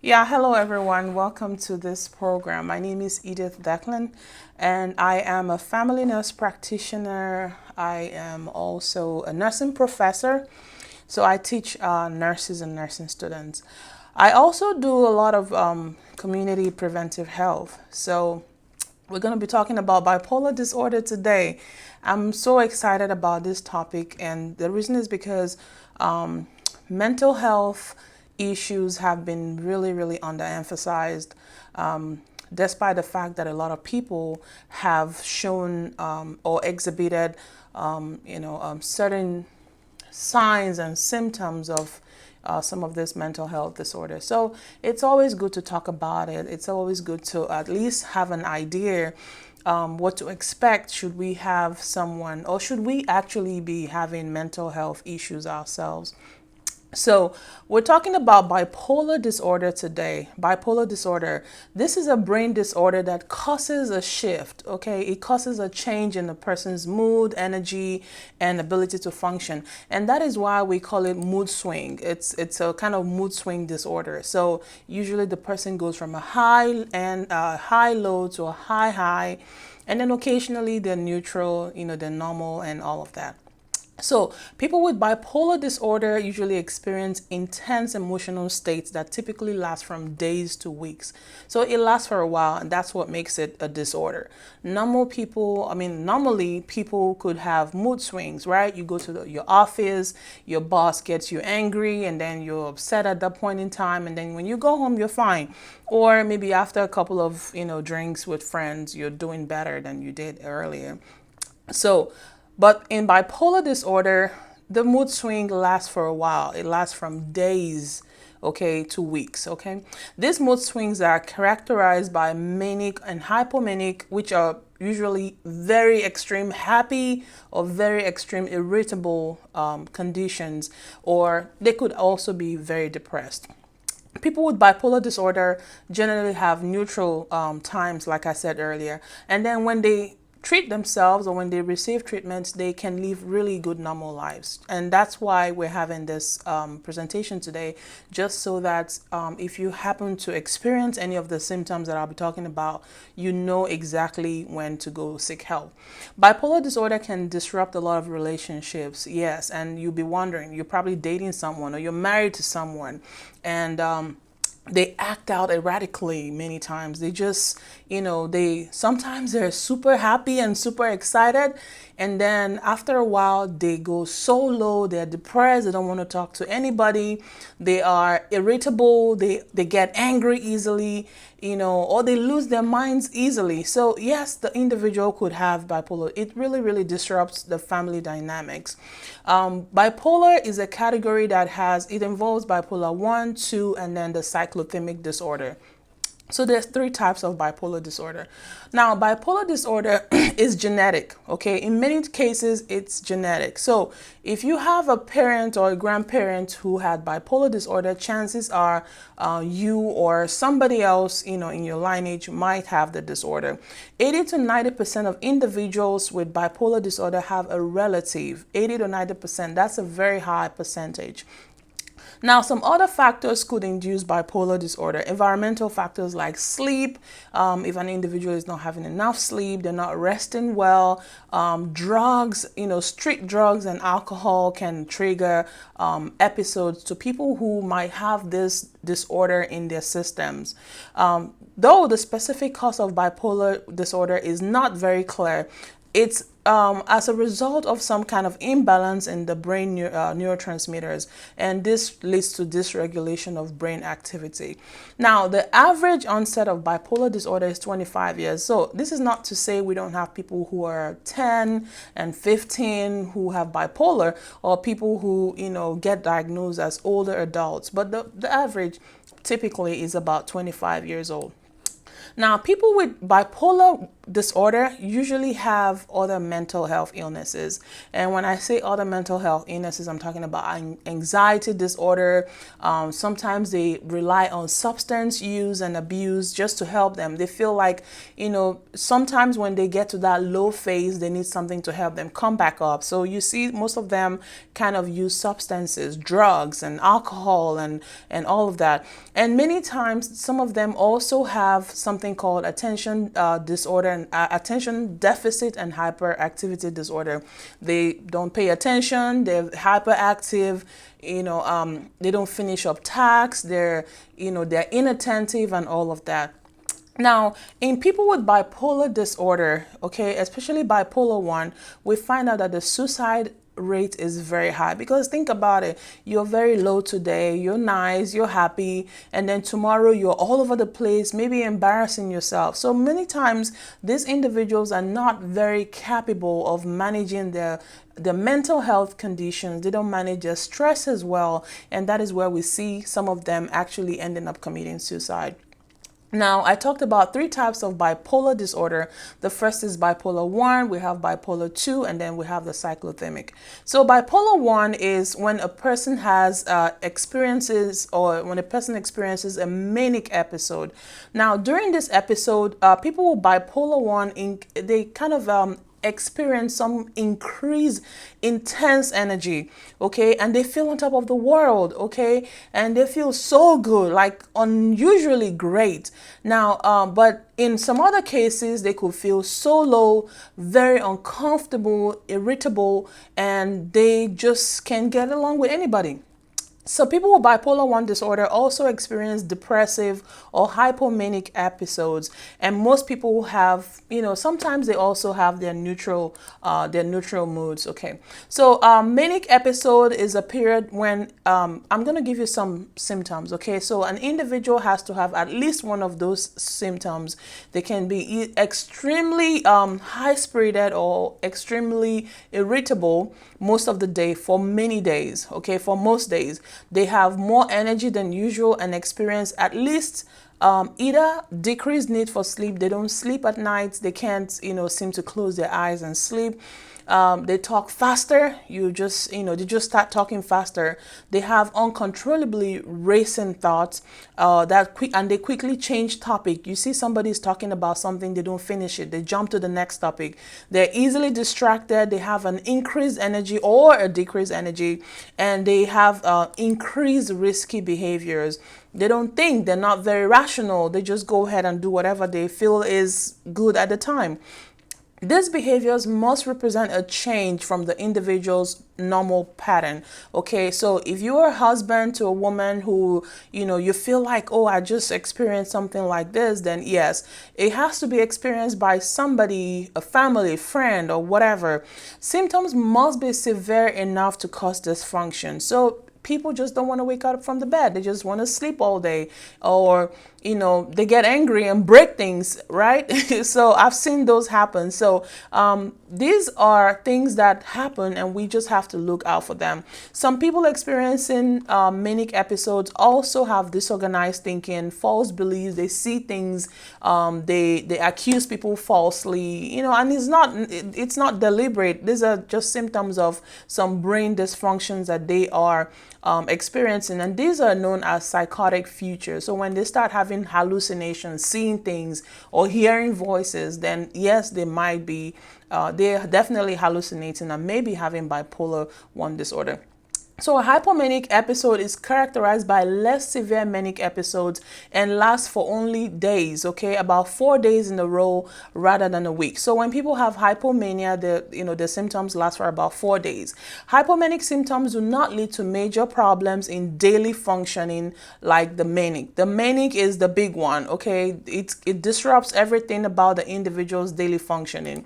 Yeah, hello everyone. Welcome to this program. My name is Edith Declan, and I am a family nurse practitioner. I am also a nursing professor, so I teach nurses and nursing students. I also do a lot of community preventive health. So we're going to be talking about bipolar disorder today. I'm so excited about this topic, and the reason is because mental health issues have been really underemphasized, despite the fact that a lot of people have shown or exhibited, certain signs and symptoms of some of this mental health disorder. So it's always good to talk about it. It's always good to at least have an idea what to expect should we have someone, or should we actually be having mental health issues ourselves. So, we're talking about bipolar disorder today. Bipolar disorder, this is a brain disorder that causes a shift, okay? It causes a change in a person's mood, energy, and ability to function. And that is why we call it mood swing. It's a kind of mood swing disorder. So, usually the person goes from a high and high low to a high high, and then occasionally they're neutral, they're normal and all of that. So, people with bipolar disorder usually experience intense emotional states that typically last from days to weeks. So, it lasts for a while, and that's what makes it a disorder. Normally people could have mood swings, right? You go to your office, your boss gets you angry, and then you're upset at that point in time, and then when you go home, you're fine. Or maybe after a couple of, drinks with friends, you're doing better than you did earlier. So, but in bipolar disorder, the mood swing lasts for a while. It lasts from days, okay, to weeks, okay. These mood swings are characterized by manic and hypomanic, which are usually very extreme happy or very extreme irritable conditions, or they could also be very depressed. People with bipolar disorder generally have neutral times, like I said earlier. And then when they treat themselves or when they receive treatments, they can live really good, normal lives. And that's why we're having this presentation today, just so that if you happen to experience any of the symptoms that I'll be talking about, you know exactly when to go seek help. Bipolar disorder can disrupt a lot of relationships, yes, and you'll be wondering, you're probably dating someone or you're married to someone, and they act out erratically many times. They just, they sometimes they're super happy and super excited, and then after a while they go so low, they're depressed, they don't want to talk to anybody, they are irritable, they get angry easily, or they lose their minds easily. So yes, the individual could have bipolar. It really disrupts the family dynamics. Bipolar is a category that it involves bipolar 1, 2, and then the cyclothymic disorder. So there's three types of bipolar disorder. Now, bipolar disorder is genetic, okay? In many cases, it's genetic. So if you have a parent or a grandparent who had bipolar disorder, chances are you or somebody else, in your lineage might have the disorder. 80 to 90% of individuals with bipolar disorder have a relative. 80 to 90%, that's a very high percentage. Now, some other factors could induce bipolar disorder. Environmental factors like sleep. If an individual is not having enough sleep, they're not resting well. Drugs, street drugs and alcohol can trigger episodes to people who might have this disorder in their systems. Though the specific cause of bipolar disorder is not very clear, it's as a result of some kind of imbalance in the brain neurotransmitters, and this leads to dysregulation of brain activity. Now, the average onset of bipolar disorder is 25 years. So this is not to say we don't have people who are 10 and 15 who have bipolar, or people who, get diagnosed as older adults, but the average typically is about 25 years old. Now, people with bipolar disorder usually have other mental health illnesses. And when I say other mental health illnesses, I'm talking about anxiety disorder. Sometimes they rely on substance use and abuse just to help them. They feel like, sometimes when they get to that low phase, they need something to help them come back up. So you see most of them kind of use substances, drugs and alcohol and all of that. And many times, some of them also have something called attention disorder and attention deficit and hyperactivity disorder. They don't pay attention, they're hyperactive, they don't finish up tasks, they're inattentive and all of that. Now, in people with bipolar disorder, okay, especially bipolar 1, we find out that the suicide rate is very high, because think about it, you're very low today, you're nice, you're happy, and then tomorrow you're all over the place, maybe embarrassing yourself. So many times these individuals are not very capable of managing their mental health conditions. They don't manage their stress as well, and that is where we see some of them actually ending up committing suicide. Now, I talked about 3 types of bipolar disorder. The first is bipolar 1, we have bipolar 2, and then we have the cyclothymic. So bipolar 1 is when a person has experiences a manic episode. Now, during this episode, people with bipolar 1, they kind of experience some increased intense energy, okay, and they feel on top of the world, okay, and they feel so good, like unusually great. Now, but in some other cases, they could feel so low, very uncomfortable, irritable, and they just can't get along with anybody. So people with bipolar 1 disorder also experience depressive or hypomanic episodes, and most people have, sometimes they also have their neutral moods. Okay, so manic episode is a period when I'm going to give you some symptoms. Okay, so an individual has to have at least one of those symptoms. They can be extremely high-spirited or extremely irritable most of the day for many days. Okay, for most days. They have more energy than usual and experience at least either decreased need for sleep. They don't sleep at night. They can't, seem to close their eyes and sleep. They talk faster. They just start talking faster. They have uncontrollably racing thoughts and they quickly change topic. You see somebody's talking about something, they don't finish it. They jump to the next topic. They're easily distracted. They have an increased energy or a decreased energy, and they have increased risky behaviors. They don't think, they're not very rational. They just go ahead and do whatever they feel is good at the time. These behaviors must represent a change from the individual's normal pattern. Okay, so if you're a husband to a woman who, you feel like, oh, I just experienced something like this, then yes, it has to be experienced by somebody, a family, friend, or whatever. Symptoms must be severe enough to cause dysfunction. So people just don't want to wake up from the bed. They just want to sleep all day, or they get angry and break things, right? So I've seen those happen. So these are things that happen, and we just have to look out for them. Some people experiencing manic episodes also have disorganized thinking, false beliefs. They see things, they accuse people falsely, and it's not deliberate. These are just symptoms of some brain dysfunctions that they are experiencing, and these are known as psychotic futures. So when they start having hallucinations, seeing things, or hearing voices, then yes, they might be, they're definitely hallucinating and maybe having bipolar 1 disorder. So a hypomanic episode is characterized by less severe manic episodes and lasts for only days, okay, about 4 days in a row rather than a week. So when people have hypomania, the symptoms last for about 4 days. Hypomanic symptoms do not lead to major problems in daily functioning like the manic. The manic is the big one, okay? It disrupts everything about the individual's daily functioning.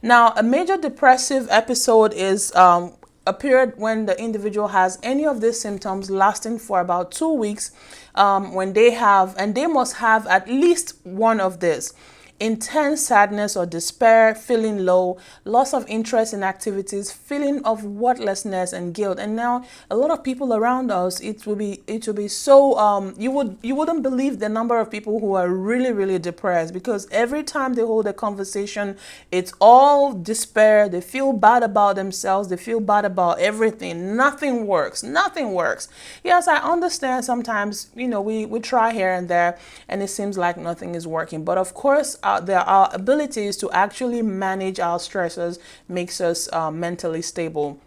Now, a major depressive episode is a period when the individual has any of these symptoms lasting for about 2 weeks, when they must have at least one of this. intense sadness or despair, feeling low, loss of interest in activities, feeling of worthlessness and guilt. And now a lot of people around us, it will be so you wouldn't believe the number of people who are really, really depressed, because every time they hold a conversation, it's all despair. They feel bad about themselves, they feel bad about everything. Nothing works. Nothing works. Yes, I understand sometimes, we try here and there and it seems like nothing is working. But of course, there are abilities to actually manage our stresses, makes us mentally stable.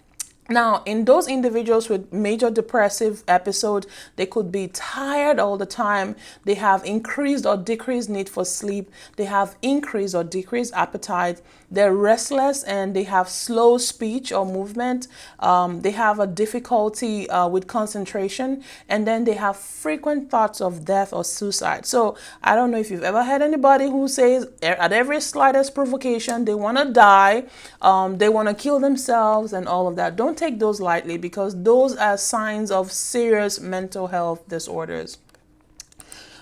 Now, in those individuals with major depressive episodes, they could be tired all the time. They have increased or decreased need for sleep. They have increased or decreased appetite. They're restless and they have slow speech or movement. They have a difficulty with concentration, and then they have frequent thoughts of death or suicide. So I don't know if you've ever had anybody who says at every slightest provocation they want to die, they want to kill themselves and all of that. Don't take those lightly, because those are signs of serious mental health disorders.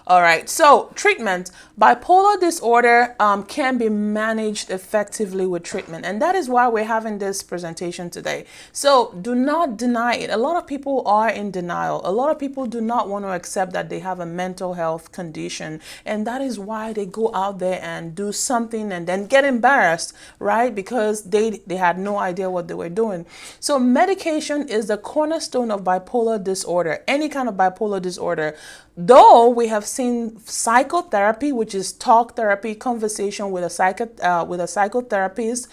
All right, so treatment. Bipolar disorder can be managed effectively with treatment, and that is why we're having this presentation today. So do not deny it. A lot of people are in denial. A lot of people do not want to accept that they have a mental health condition, and that is why they go out there and do something and then get embarrassed, right? Because they had no idea what they were doing. So medication is the cornerstone of bipolar disorder, any kind of bipolar disorder. Though we have seen psychotherapy, which is talk therapy, conversation with a psychotherapist,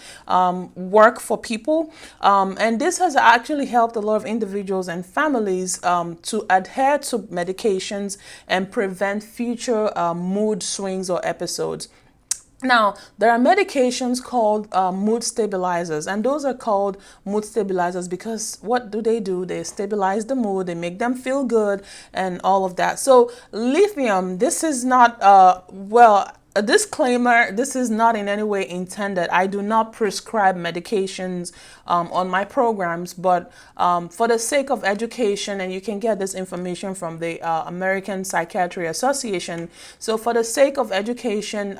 work for people, and this has actually helped a lot of individuals and families to adhere to medications and prevent future mood swings or episodes. Now, there are medications called mood stabilizers, and those are called mood stabilizers because what do? They stabilize the mood, they make them feel good and all of that. So lithium, this is not, a disclaimer, this is not in any way intended. I do not prescribe medications on my programs, but for the sake of education, and you can get this information from the American Psychiatry Association. So for the sake of education,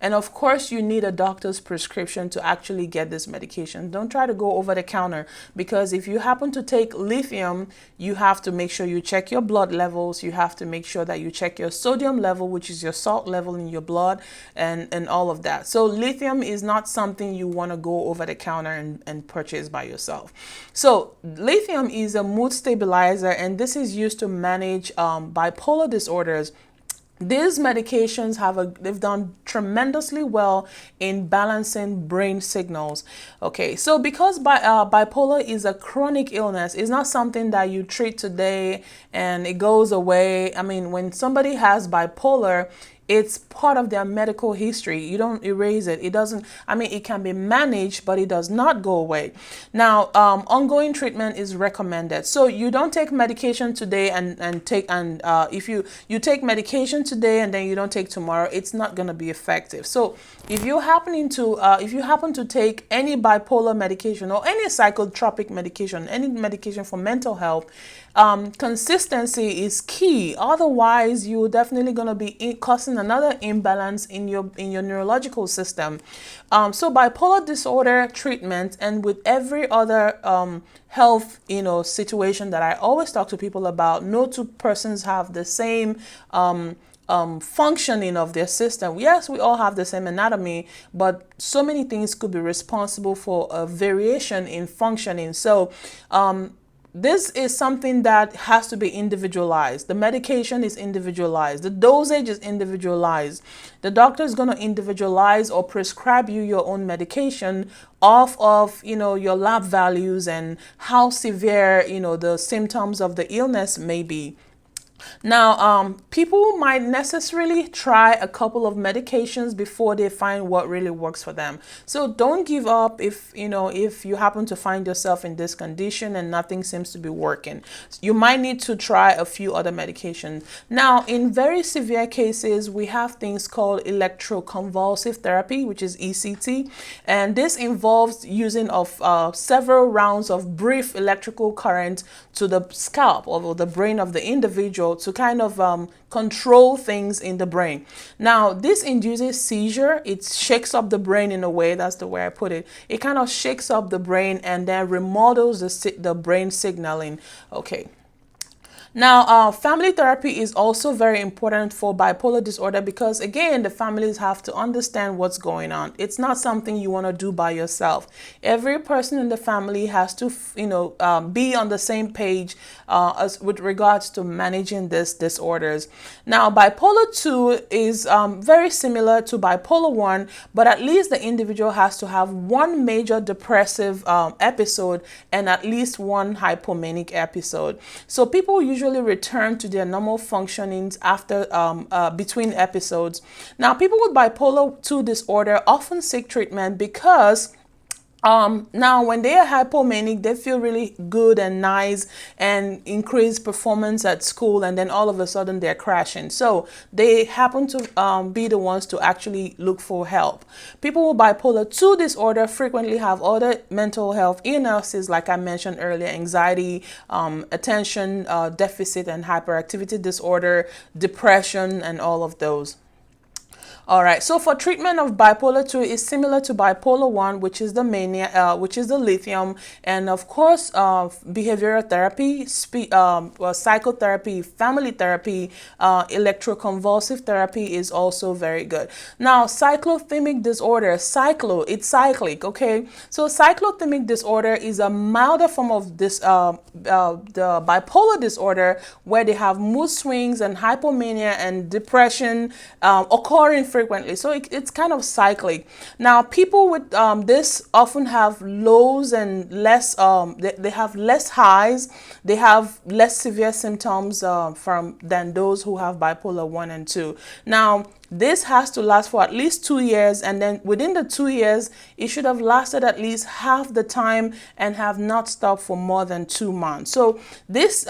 and of course, you need a doctor's prescription to actually get this medication. Don't try to go over the counter, because if you happen to take lithium, you have to make sure you check your blood levels. You have to make sure that you check your sodium level, which is your salt level in your blood, and all of that. So lithium is not something you want to go over the counter and purchase by yourself. So lithium is a mood stabilizer, and this is used to manage bipolar disorders. These medications they've done tremendously well in balancing brain signals. Okay, so because bipolar is a chronic illness, it's not something that you treat today and it goes away. I mean, when somebody has bipolar, it's part of their medical history. You don't erase it. It doesn't, it can be managed, but it does not go away. Now, ongoing treatment is recommended. So you don't take medication today if you take medication today and then you don't take tomorrow, it's not going to be effective. So if you happen to take any bipolar medication or any psychotropic medication, any medication for mental health, consistency is key. Otherwise, you're definitely going to be causing another imbalance in your neurological system. So bipolar disorder treatment, and with every other health situation that I always talk to people about, no two persons have the same functioning of their system. Yes, we all have the same anatomy, but so many things could be responsible for a variation in functioning. So this is something that has to be individualized. The medication is individualized. The dosage is individualized. The doctor is going to individualize or prescribe you your own medication off of, your lab values and how severe, the symptoms of the illness may be. Now, people might necessarily try a couple of medications before they find what really works for them. So don't give up if you happen to find yourself in this condition and nothing seems to be working. You might need to try a few other medications. Now, in very severe cases, we have things called electroconvulsive therapy, which is ECT, and this involves using of several rounds of brief electrical current to the scalp or the brain of the individual to kind of control things in the brain. Now, this induces seizure. It shakes up the brain in a way, that's the way I put it. It kind of shakes up the brain and then remodels the brain signaling. Okay. Now, family therapy is also very important for bipolar disorder because, again, the families have to understand what's going on. It's not something you want to do by yourself. Every person in the family has to, be on the same page as with regards to managing these disorders. Now, bipolar 2 is very similar to bipolar 1, but at least the individual has to have one major depressive episode and at least one hypomanic episode. So people usually return to their normal functionings after between episodes. Now, people with bipolar 2 disorder often seek treatment because now when they are hypomanic, they feel really good and nice and increased performance at school, and then all of a sudden they're crashing. So they happen to be the ones to actually look for help. People with bipolar 2 disorder frequently have other mental health illnesses, like I mentioned earlier: anxiety, attention deficit and hyperactivity disorder, depression, and all of those. All right, so for treatment of bipolar 2 is similar to bipolar 1, which is the mania, which is the lithium, and of course, behavioral therapy, psychotherapy, family therapy, electroconvulsive therapy is also very good. Now, cyclothymic disorder, it's cyclic, okay? So cyclothymic disorder is a milder form of this, the bipolar disorder, where they have mood swings and hypomania and depression occurring frequently. So it's kind of cyclic. Now, people with this often have lows and less, they have less highs. They have less severe symptoms than those who have bipolar 1 and 2. Now, this has to last for at least 2 years, and then within the 2 years, it should have lasted at least half the time and have not stopped for more than 2 months. So this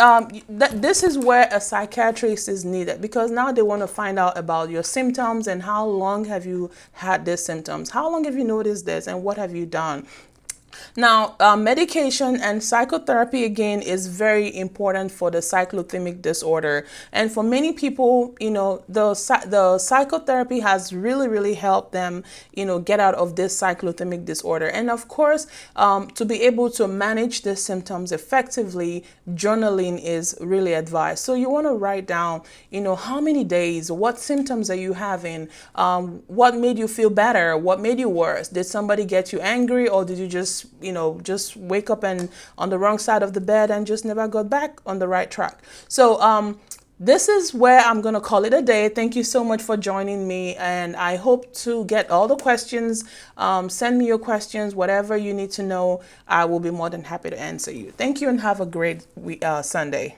this is where a psychiatrist is needed, because now they want to find out about your symptoms and how long have you had these symptoms, how long have you noticed this, and what have you done. Now, medication and psychotherapy, again, is very important for the cyclothymic disorder. And for many people, the psychotherapy has really helped them, get out of this cyclothymic disorder. And of course, to be able to manage the symptoms effectively, journaling is really advised. So you want to write down, how many days, what symptoms are you having, what made you feel better, what made you worse, did somebody get you angry, or did you just wake up and on the wrong side of the bed and just never got back on the right track. So this is where I'm going to call it a day. Thank you so much for joining me, and I hope to get all the questions. Send me your questions, whatever you need to know. I will be more than happy to answer you. Thank you, and have a great Sunday.